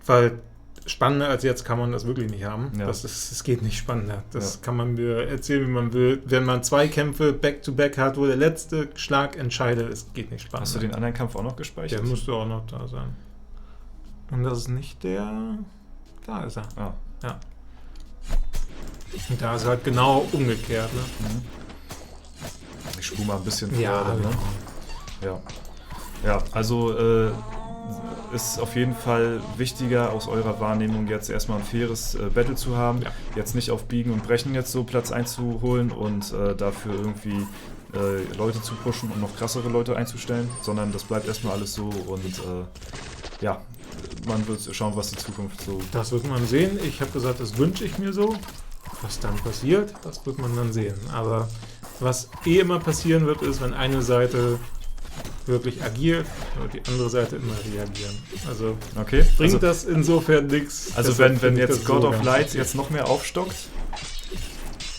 weil spannender als jetzt kann man das wirklich nicht haben. Ja. Das geht nicht spannender. Das kann man mir erzählen, wie man will. Wenn man 2 Kämpfe back-to-back hat, wo der letzte Schlag entscheidet, es geht nicht spannender. Hast du den anderen Kampf auch noch gespeichert? Der müsste auch noch da sein. Und das ist nicht der... Da ist er. Ah. Ja. Und da ist halt genau umgekehrt. Ne? Ich spule mal ein bisschen vor. Ja, genau. Ja, also ist auf jeden Fall wichtiger aus eurer Wahrnehmung jetzt erstmal ein faires Battle zu haben. Ja. Jetzt nicht auf Biegen und Brechen jetzt so Platz einzuholen und dafür irgendwie Leute zu pushen und noch krassere Leute einzustellen, sondern das bleibt erstmal alles so und man wird schauen, was die Zukunft so... Das wird man sehen. Ich habe gesagt, das wünsche ich mir so. Was dann passiert, das wird man dann sehen. Aber was immer passieren wird, ist, wenn eine Seite wirklich agiert, wird die andere Seite immer reagieren. Also bringt das insofern nichts. Also wenn jetzt God of Light jetzt noch mehr aufstockt,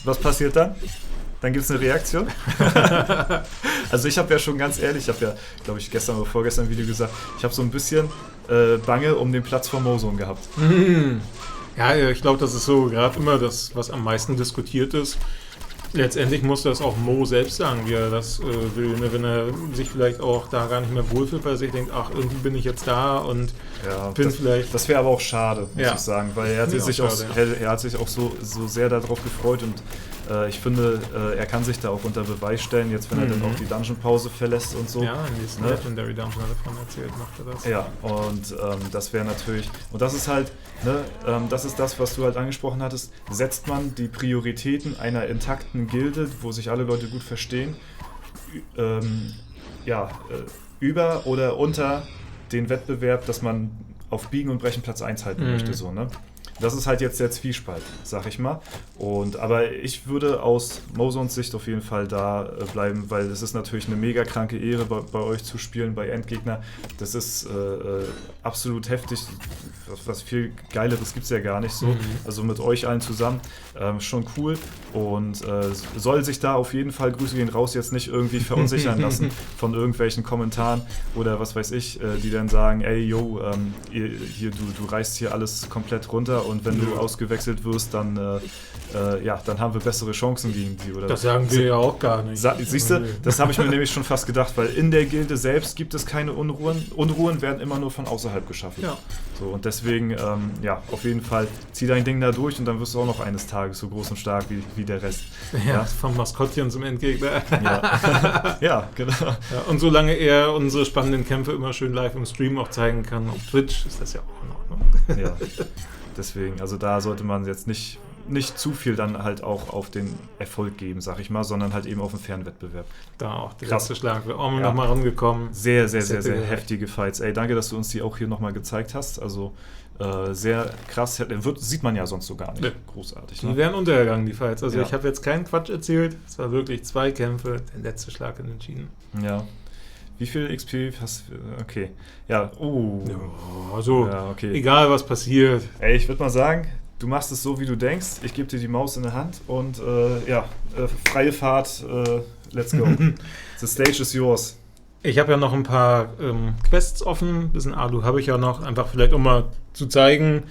was passiert dann? Dann gibt es eine Reaktion. Also ich habe ja schon ganz ehrlich, ich habe ja, glaube ich, gestern oder vorgestern ein Video gesagt, ich habe so ein bisschen Bange um den Platz von Mozone gehabt. Ja, ich glaube, das ist so gerade immer das, was am meisten diskutiert ist. Letztendlich muss das auch Mo selbst sagen, wie er das will, ne? Wenn er sich vielleicht auch da gar nicht mehr wohlfühlt, weil er sich denkt, ach, irgendwie bin ich jetzt da und bin vielleicht... Das wäre aber auch schade, muss ich sagen, weil er hat sich auch so sehr darauf gefreut und ich finde, er kann sich da auch unter Beweis stellen, jetzt wenn er dann auch die Dungeon-Pause verlässt und so. Ja, in diesem Legendary Dungeon hat er davon erzählt, macht er das. Ja, und das wäre natürlich, und das ist halt, das ist das, was du halt angesprochen hattest, setzt man die Prioritäten einer intakten Gilde, wo sich alle Leute gut verstehen, über oder unter den Wettbewerb, dass man auf Biegen und Brechen Platz 1 halten möchte, so, ne? Das ist halt jetzt der Zwiespalt, sag ich mal. Aber ich würde aus Mozones Sicht auf jeden Fall da bleiben, weil es ist natürlich eine mega kranke Ehre, bei euch zu spielen, bei Endgegner. Das ist absolut heftig. Was viel Geileres gibt es ja gar nicht so. Also mit euch allen zusammen. Schon cool. Und soll sich da auf jeden Fall, Grüße gehen raus, jetzt nicht irgendwie verunsichern lassen von irgendwelchen Kommentaren oder was weiß ich, die dann sagen, ey, yo, du reißt hier alles komplett runter und wenn du ausgewechselt wirst, dann, dann haben wir bessere Chancen gegen die. Oder das sagen wir ja auch gar nicht. Siehst du, das habe ich mir nämlich schon fast gedacht, weil in der Gilde selbst gibt es keine Unruhen. Unruhen werden immer nur von außerhalb geschaffen. Ja. So, und deswegen, auf jeden Fall, zieh dein Ding da durch und dann wirst du auch noch eines Tages so groß und stark wie der Rest. Ja, vom Maskottchen zum Endgegner. Ja, ja genau. Ja, und solange er unsere spannenden Kämpfe immer schön live im Stream auch zeigen kann auf Twitch, ist das ja auch in Ordnung. Ja, deswegen, also da sollte man jetzt nicht zu viel dann halt auch auf den Erfolg geben, sag ich mal, sondern halt eben auf einen fairen Wettbewerb. Da auch der letzte Schlag. Wir auch nochmal rangekommen. Sehr, sehr, sehr, sehr heftige Fights. Ey, danke, dass du uns die auch hier nochmal gezeigt hast. Also sehr krass. Sieht man ja sonst so gar nicht. Großartig. Ne? Die wären untergegangen, die Fights. Also ich habe jetzt keinen Quatsch erzählt. Es war wirklich 2 Kämpfe, der letzte Schlag entschieden. Ja. Wie viel XP hast du? Okay. Ja, also, okay. Egal was passiert. Ey, ich würde mal sagen, du machst es so, wie du denkst. Ich gebe dir die Maus in der Hand und freie Fahrt, let's go. The stage is yours. Ich habe ja noch ein paar Quests offen. Ein bisschen Alu habe ich ja noch. Einfach vielleicht, um mal zu zeigen,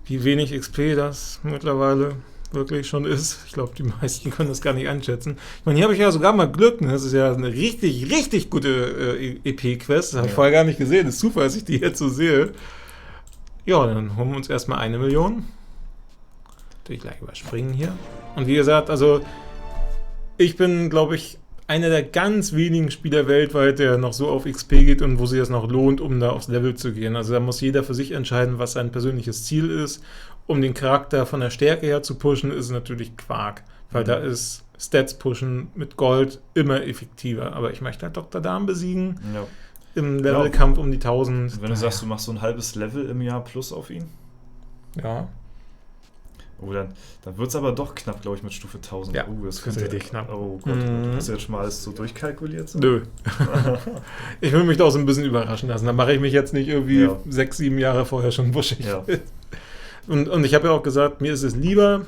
wie wenig XP das mittlerweile wirklich schon ist. Ich glaube, die meisten können das gar nicht einschätzen. Ich meine, hier habe ich ja sogar mal Glück. Ne? Das ist ja eine richtig, richtig gute EP-Quest. Das habe ich vorher gar nicht gesehen. Das ist super, dass ich die jetzt so sehe. Ja, dann holen wir uns erstmal 1 Million. Natürlich gleich überspringen hier. Und wie gesagt, also ich bin, glaube ich, einer der ganz wenigen Spieler weltweit, der noch so auf XP geht und wo sich das noch lohnt, um da aufs Level zu gehen. Also da muss jeder für sich entscheiden, was sein persönliches Ziel ist. Um den Charakter von der Stärke her zu pushen, ist natürlich Quark. Weil da ist Stats pushen mit Gold immer effektiver. Aber ich möchte halt Dr. Darm besiegen. Ja. Im Levelkampf um die 1000. Wenn du sagst, du machst so ein halbes Level im Jahr plus auf ihn? Ja. Oh, dann wird es aber doch knapp, glaube ich, mit Stufe 1000. Ja, das könnte richtig knapp. Oh Gott, hast du jetzt schon mal alles so durchkalkuliert? So? Nö. Ich will mich da auch so ein bisschen überraschen lassen. Da mache ich mich jetzt nicht irgendwie 6, 7 Jahre vorher schon wuschig. Ja. Und ich habe ja auch gesagt, mir ist es lieber,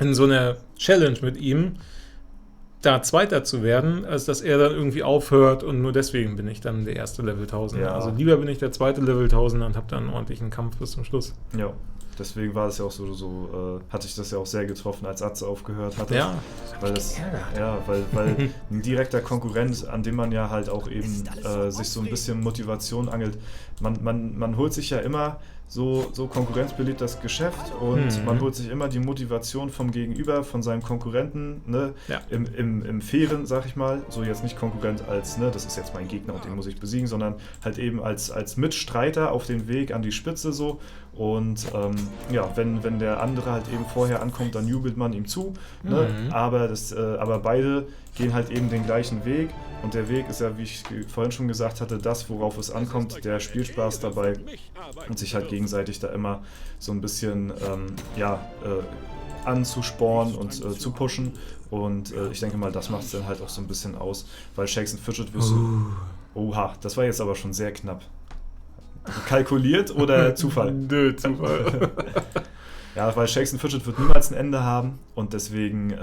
in so einer Challenge mit ihm da Zweiter zu werden, als dass er dann irgendwie aufhört und nur deswegen bin ich dann der erste Level 1000. Ja. Also lieber bin ich der zweite Level 1000 und habe dann einen ordentlichen Kampf bis zum Schluss. Ja. Deswegen war es ja auch so hatte ich das ja auch sehr getroffen, als Atze aufgehört hatte. Ja, weil ein direkter Konkurrent, an dem man ja halt auch eben sich so ein bisschen Motivation angelt. Man holt sich ja immer so konkurrenzbelebt das Geschäft und man holt sich immer die Motivation vom Gegenüber, von seinem Konkurrenten, ne? Ja. Im Fairen, sag ich mal, so jetzt nicht Konkurrent als, ne, das ist jetzt mein Gegner und den muss ich besiegen, sondern halt eben als Mitstreiter auf dem Weg an die Spitze so. Und wenn der andere halt eben vorher ankommt, dann jubelt man ihm zu, ne? Aber beide gehen halt eben den gleichen Weg und der Weg ist ja, wie ich vorhin schon gesagt hatte, das, worauf es ankommt, der Spielspaß dabei und sich halt gegenseitig da immer so ein bisschen anzusporen und zu pushen und ich denke mal, das macht es dann halt auch so ein bisschen aus, weil Shakes and Fidget wirst du... Oha, das war jetzt aber schon sehr knapp. Kalkuliert oder Zufall? Nö, Zufall. Ja, weil Shakes and Fidget wird niemals ein Ende haben und deswegen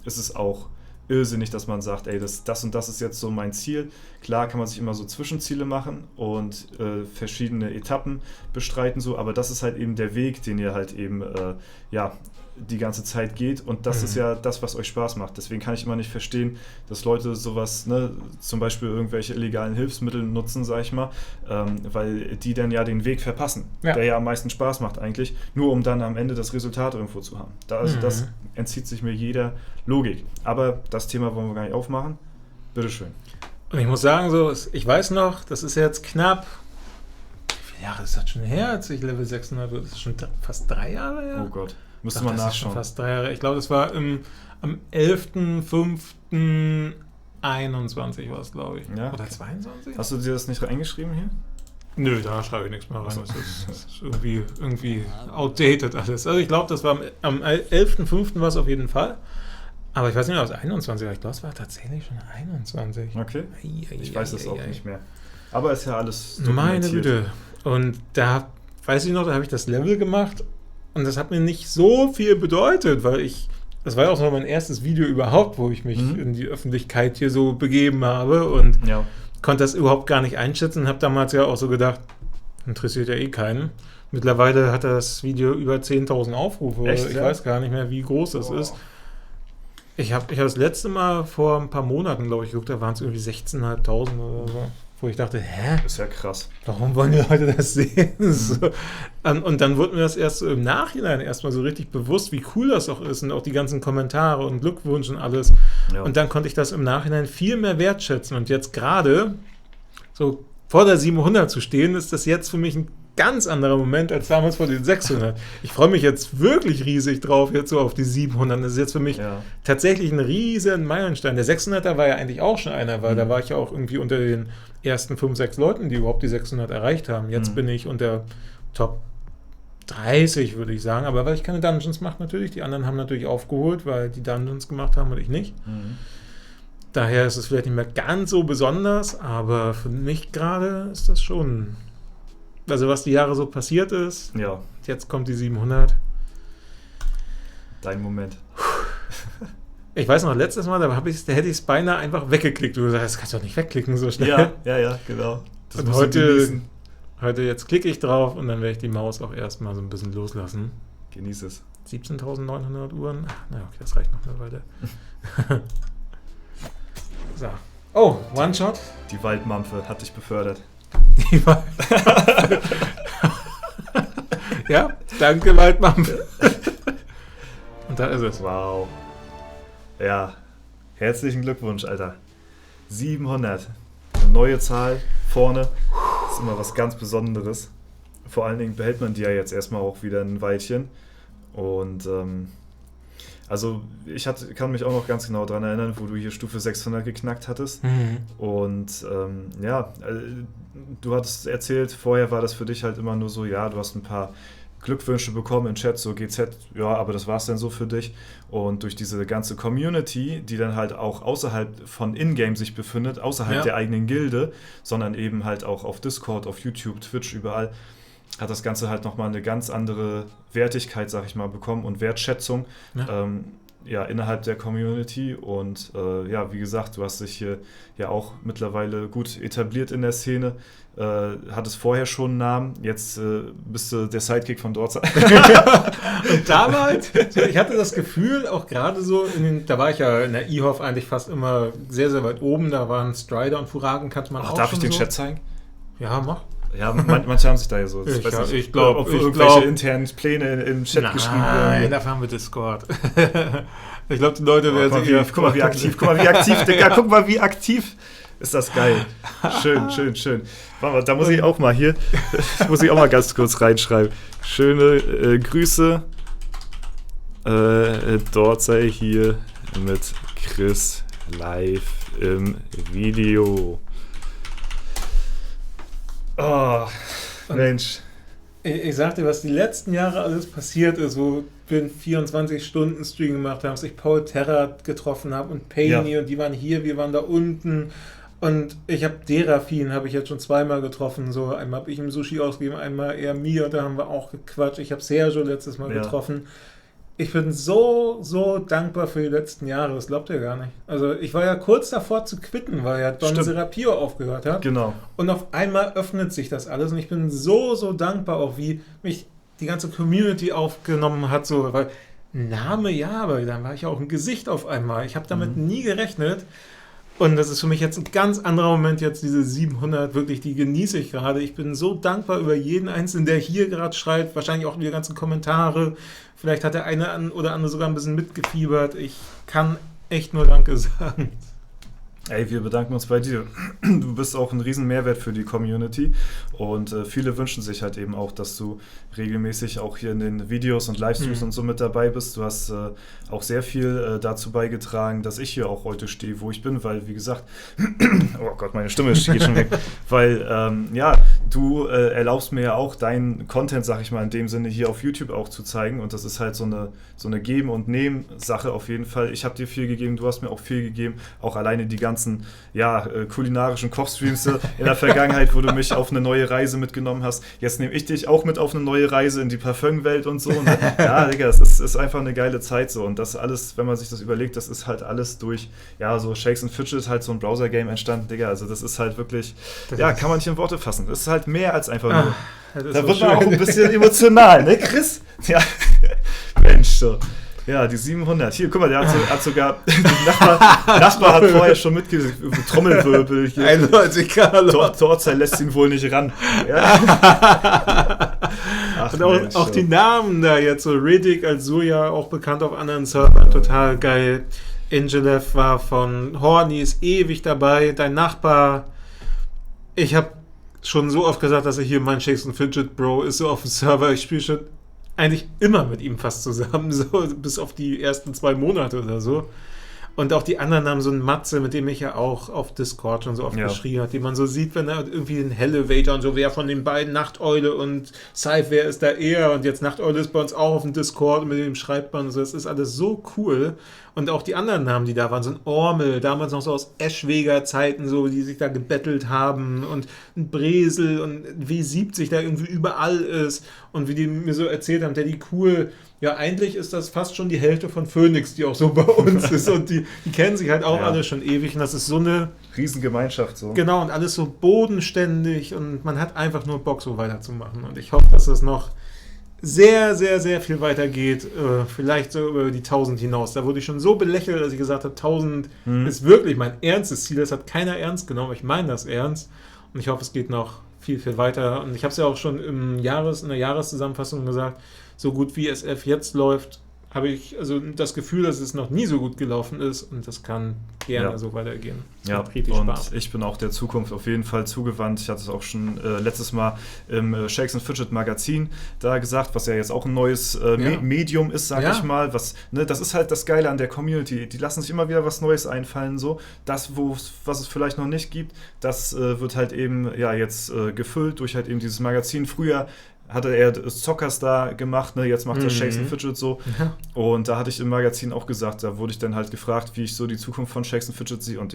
ist es auch irrsinnig, dass man sagt, ey, das und das ist jetzt so mein Ziel. Klar kann man sich immer so Zwischenziele machen und verschiedene Etappen bestreiten, so, aber das ist halt eben der Weg, den ihr halt eben die ganze Zeit geht und das ist ja das, was euch Spaß macht. Deswegen kann ich immer nicht verstehen, dass Leute sowas, ne, zum Beispiel irgendwelche illegalen Hilfsmittel nutzen, sag ich mal, weil die dann ja den Weg verpassen, der ja am meisten Spaß macht eigentlich, nur um dann am Ende das Resultat irgendwo zu haben. Das entzieht sich mir jeder Logik. Aber das Thema wollen wir gar nicht aufmachen. Bitteschön. Und ich muss sagen, ich weiß noch, das ist jetzt knapp, wie viele Jahre ist das schon her, als ich Level 600 wurde? Das ist schon fast 3 Jahre her? Oh Gott. Müsste man nachschauen. Das ist schon fast 3 Jahre. Ich glaube, das war am 11.05.21 war es, glaube ich. Ja. Oder 22? Hast du dir das nicht reingeschrieben hier? Nö, da schreibe ich nichts mehr rein. Das ist irgendwie outdated alles. Also ich glaube, das war am 11.05. war es auf jeden Fall. Aber ich weiß nicht, ob es 21 war. Ich glaube, es war tatsächlich schon 21. Okay. Ich weiß das auch nicht mehr. Aber ist ja alles dokumentiert. Meine Güte. Und da, weiß ich noch, da habe ich das Level gemacht. Und das hat mir nicht so viel bedeutet, weil das war ja auch noch mein erstes Video überhaupt, wo ich mich in die Öffentlichkeit hier so begeben habe und konnte das überhaupt gar nicht einschätzen und habe damals ja auch so gedacht, interessiert ja eh keinen. Mittlerweile hat das Video über 10.000 Aufrufe. Echt, ich ja? weiß gar nicht mehr, wie groß das ist. Ich hab das letzte Mal vor ein paar Monaten, glaube ich, geguckt, da waren es irgendwie 16.500 oder so. Wo ich dachte, Ist ja krass. warum wollen die Leute das sehen? So. Und dann wurde mir das erst so im Nachhinein erstmal so richtig bewusst, wie cool das auch ist und auch die ganzen Kommentare und Glückwunsch und alles. Ja. Und dann konnte ich das im Nachhinein viel mehr wertschätzen. Und jetzt gerade, so vor der 700 zu stehen, ist das jetzt für mich ein ganz anderer Moment als damals vor den 600. Ich freue mich jetzt wirklich riesig drauf, jetzt so auf die 700. Das ist jetzt für mich tatsächlich ein riesen Meilenstein. Der 600er war ja eigentlich auch schon einer, weil da war ich ja auch irgendwie unter den ersten 5, 6 Leuten, die überhaupt die 600 erreicht haben. Jetzt bin ich unter Top 30, würde ich sagen. Aber weil ich keine Dungeons mache natürlich. Die anderen haben natürlich aufgeholt, weil die Dungeons gemacht haben und ich nicht. Daher ist es vielleicht nicht mehr ganz so besonders, aber für mich gerade ist das schon... Also was die Jahre so passiert ist, jetzt kommt die 700. Dein Moment. Ich weiß noch, letztes Mal, da hätte ich es beinahe einfach weggeklickt. Du sagst, das kannst du doch nicht wegklicken so schnell. Ja, genau. Das und heute jetzt klicke ich drauf und dann werde ich die Maus auch erstmal so ein bisschen loslassen. Genieß es. 17.900 Uhren. Naja, okay, das reicht noch eine Weile. So. Oh, One-Shot. Die Waldmampfe hat dich befördert. Ja, danke Waldmampfe. Und da ist es. Wow. Ja, herzlichen Glückwunsch, Alter. 700. Eine neue Zahl vorne. Ist immer was ganz Besonderes. Vor allen Dingen behält man die ja jetzt erstmal auch wieder ein Weilchen. Und also ich kann mich auch noch ganz genau daran erinnern, wo du hier Stufe 600 geknackt hattest. Und du hattest erzählt, vorher war das für dich halt immer nur so, ja, du hast ein paar Glückwünsche bekommen in Chat, so GZ, ja, aber das war es dann so für dich. Und durch diese ganze Community, die dann halt auch außerhalb von Ingame sich befindet, außerhalb der eigenen Gilde, sondern eben halt auch auf Discord, auf YouTube, Twitch, überall, hat das Ganze halt nochmal eine ganz andere Wertigkeit, sag ich mal, bekommen und Wertschätzung innerhalb der Community. Und wie gesagt, du hast dich hier ja auch mittlerweile gut etabliert in der Szene, hattest vorher schon einen Namen, jetzt bist du der Sidekick von Dorza. Und damals, ich hatte das Gefühl, auch gerade so, da war ich ja in der IHOF eigentlich fast immer sehr, sehr weit oben, da waren Strider und Furaken, kannte man auch darf schon ich den so. Chat zeigen? Ja, mach. Ja, manche haben sich da ja so. Ich glaube, ob irgendwelche internen Pläne im Chat geschrieben werden. Nein, dafür haben wir Discord. Ich glaube, die Leute werden sich guck mal, wie aktiv, Digga, guck mal, wie aktiv. Ist das geil. Schön. Warte mal, da muss ich auch mal hier, ganz kurz reinschreiben. Schöne Grüße. Dort sei hier mit Chris live im Video. Oh, Mensch. Ich sagte, was die letzten Jahre alles passiert ist, wo wir einen 24-Stunden-Stream gemacht haben, dass ich Paul Terra getroffen habe und Paini und die waren hier, wir waren da unten. Und ich habe Derafin, habe ich jetzt schon zweimal getroffen. So, einmal habe ich ihm Sushi ausgegeben, einmal er mir, da haben wir auch gequatscht. Ich habe Sergio letztes Mal getroffen. Ich bin so dankbar für die letzten Jahre, das glaubt ihr gar nicht. Also ich war ja kurz davor zu quitten, weil ja Don Serapio aufgehört hat. Genau. Und auf einmal öffnet sich das alles und ich bin so dankbar auch, wie mich die ganze Community aufgenommen hat. So, weil Name, ja, aber dann war ich auch ein Gesicht auf einmal. Ich habe damit nie gerechnet. Und das ist für mich jetzt ein ganz anderer Moment, jetzt diese 700, wirklich, die genieße ich gerade. Ich bin so dankbar über jeden Einzelnen, der hier gerade schreibt, wahrscheinlich auch über die ganzen Kommentare. Vielleicht hat der eine oder andere sogar ein bisschen mitgefiebert. Ich kann echt nur Danke sagen. Ey, wir bedanken uns bei dir. Du bist auch ein riesen Mehrwert für die Community und viele wünschen sich halt eben auch, dass du regelmäßig auch hier in den Videos und Livestreams und so mit dabei bist. Du hast auch sehr viel dazu beigetragen, dass ich hier auch heute stehe, wo ich bin, weil, wie gesagt, oh Gott, meine Stimme geht schon weg, weil, du erlaubst mir ja auch deinen Content, sag ich mal, in dem Sinne hier auf YouTube auch zu zeigen und das ist halt so eine Geben- und Nehmen-Sache auf jeden Fall. Ich habe dir viel gegeben, du hast mir auch viel gegeben, auch alleine die ganzen kulinarischen Kochstreams in der Vergangenheit, wo du mich auf eine neue Reise mitgenommen hast. Jetzt nehme ich dich auch mit auf eine neue Reise in die Parfümwelt und so. Und, ja, Digga, es ist einfach eine geile Zeit so. Und das alles, wenn man sich das überlegt, das ist halt alles durch, so Shakes and Fidget, halt so ein Browser-Game entstanden, Digga. Also das ist halt wirklich, kann man nicht in Worte fassen. Das ist halt halt mehr als einfach nur. Da wird so man auch ein bisschen emotional, ne, Chris? Ja, Mensch, so. Ja, die 700. Hier, guck mal, der hat sogar, der Nachbar hat vorher schon Trommelwirbel hier. Eindeutig, Torzeit lässt ihn wohl nicht ran. Ja. Ach, und auch die Namen da jetzt, so Riddick als Surya, auch bekannt auf anderen Servern, total geil. Ingelev war von Horny, ist ewig dabei. Dein Nachbar, ich habe schon so oft gesagt, dass er hier mein Shakes and Fidget Bro ist, so auf dem Server. Ich spiele schon eigentlich immer mit ihm fast zusammen, so bis auf die ersten 2 Monate oder so. Und auch die anderen haben so einen Matze, mit dem ich ja auch auf Discord schon so oft geschrien habe, den man so sieht, wenn er irgendwie den Elevator und so, wer von den beiden, Nachteule und Scythe, wer ist da eher? Und jetzt Nachteule ist bei uns auch auf dem Discord und mit dem schreibt man so, das ist alles so cool. Und auch die anderen Namen, die da waren, so ein Ormel, damals noch so aus Eschweger Zeiten, so, die sich da gebettelt haben und ein Bresel und W70 da irgendwie überall ist und wie die mir so erzählt haben, der die cool, ja, eigentlich ist das fast schon die Hälfte von Phoenix, die auch so bei uns ist und die kennen sich halt auch alle schon ewig und das ist so eine Riesengemeinschaft so. Genau, und alles so bodenständig und man hat einfach nur Bock, so weiterzumachen und ich hoffe, dass das noch sehr, sehr, sehr viel weitergeht, vielleicht so über die 1000 hinaus. Da wurde ich schon so belächelt, als ich gesagt habe, 1000 ist wirklich mein ernstes Ziel, das hat keiner ernst genommen, ich meine das ernst und ich hoffe, es geht noch viel, viel weiter und ich habe es ja auch schon in der Jahreszusammenfassung gesagt, so gut wie SF jetzt läuft, habe ich also das Gefühl, dass es noch nie so gut gelaufen ist und das kann gerne so weitergehen. Ja, und Spaß. Ich bin auch der Zukunft auf jeden Fall zugewandt. Ich hatte es auch schon letztes Mal im Shakes and Fidget Magazin da gesagt, was ja jetzt auch ein neues Medium ist, sag ich mal. Was, ne, das ist halt das Geile an der Community. Die lassen sich immer wieder was Neues einfallen. So. Das, was es vielleicht noch nicht gibt, das wird halt eben jetzt gefüllt durch halt eben dieses Magazin. Früher hatte er Zockers da gemacht, ne? Jetzt macht er Shakes and Fidget so. Ja. Und da hatte ich im Magazin auch gesagt, da wurde ich dann halt gefragt, wie ich so die Zukunft von Shakes and Fidget sehe. Und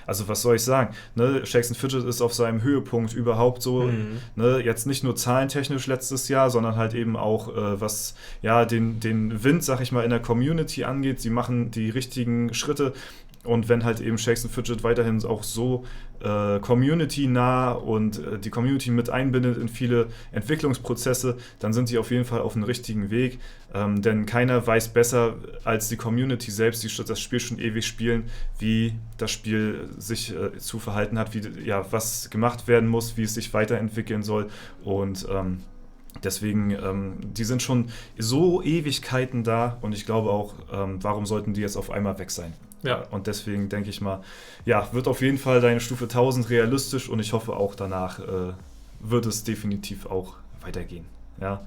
also was soll ich sagen? Ne? Shakes and Fidget ist auf seinem Höhepunkt überhaupt so, ne? Jetzt nicht nur zahlentechnisch letztes Jahr, sondern halt eben auch, was den Wind, sag ich mal, in der Community angeht. Sie machen die richtigen Schritte. Und wenn halt eben Shakes and Fidget weiterhin auch so community-nah und die Community mit einbindet in viele Entwicklungsprozesse, dann sind die auf jeden Fall auf dem richtigen Weg. Denn keiner weiß besser als die Community selbst, die das Spiel schon ewig spielen, wie das Spiel sich zu verhalten hat, was gemacht werden muss, wie es sich weiterentwickeln soll. Und deswegen, die sind schon so Ewigkeiten da und ich glaube auch, warum sollten die jetzt auf einmal weg sein? Ja. Und deswegen denke ich mal, wird auf jeden Fall deine Stufe 1000 realistisch und ich hoffe auch danach wird es definitiv auch weitergehen. Ja.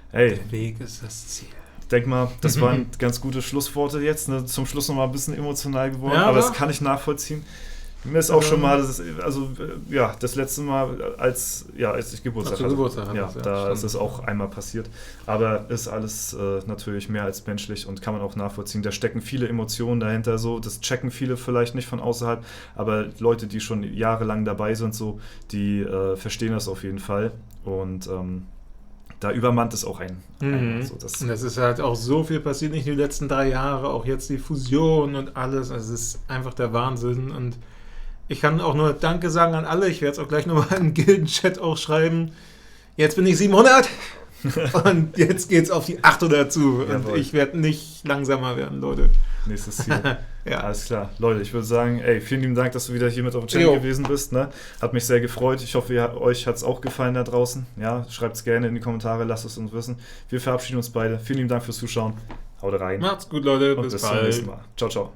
Hey, der Weg ist das Ziel. Ich denke mal, das waren ganz gute Schlussworte jetzt. Ne? Zum Schluss nochmal ein bisschen emotional geworden, aber das kann ich nachvollziehen. Mir ist auch schon mal, das letzte Mal, als ich Geburtstag hatte. Da ist es auch einmal passiert. Aber ist alles natürlich mehr als menschlich und kann man auch nachvollziehen. Da stecken viele Emotionen dahinter, so. Das checken viele vielleicht nicht von außerhalb, aber Leute, die schon jahrelang dabei sind, so, die verstehen das auf jeden Fall. Und da übermannt es auch einen. So, und es ist halt auch so viel passiert, nicht nur die letzten 3 Jahre, auch jetzt die Fusion und alles. Also es ist einfach der Wahnsinn und ich kann auch nur Danke sagen an alle. Ich werde es auch gleich nochmal im Gilden-Chat auch schreiben. Jetzt bin ich 700 und jetzt geht's auf die 800 zu. Und ich werde nicht langsamer werden, Leute. Nächstes Ziel. Alles klar. Leute, ich würde sagen, vielen lieben Dank, dass du wieder hier mit auf dem Channel gewesen bist. Ne? Hat mich sehr gefreut. Ich hoffe, euch hat es auch gefallen da draußen. Ja, schreibt es gerne in die Kommentare, lasst es uns wissen. Wir verabschieden uns beide. Vielen lieben Dank fürs Zuschauen. Haut rein. Macht's gut, Leute. Und bis zum nächsten Mal. Ciao, ciao.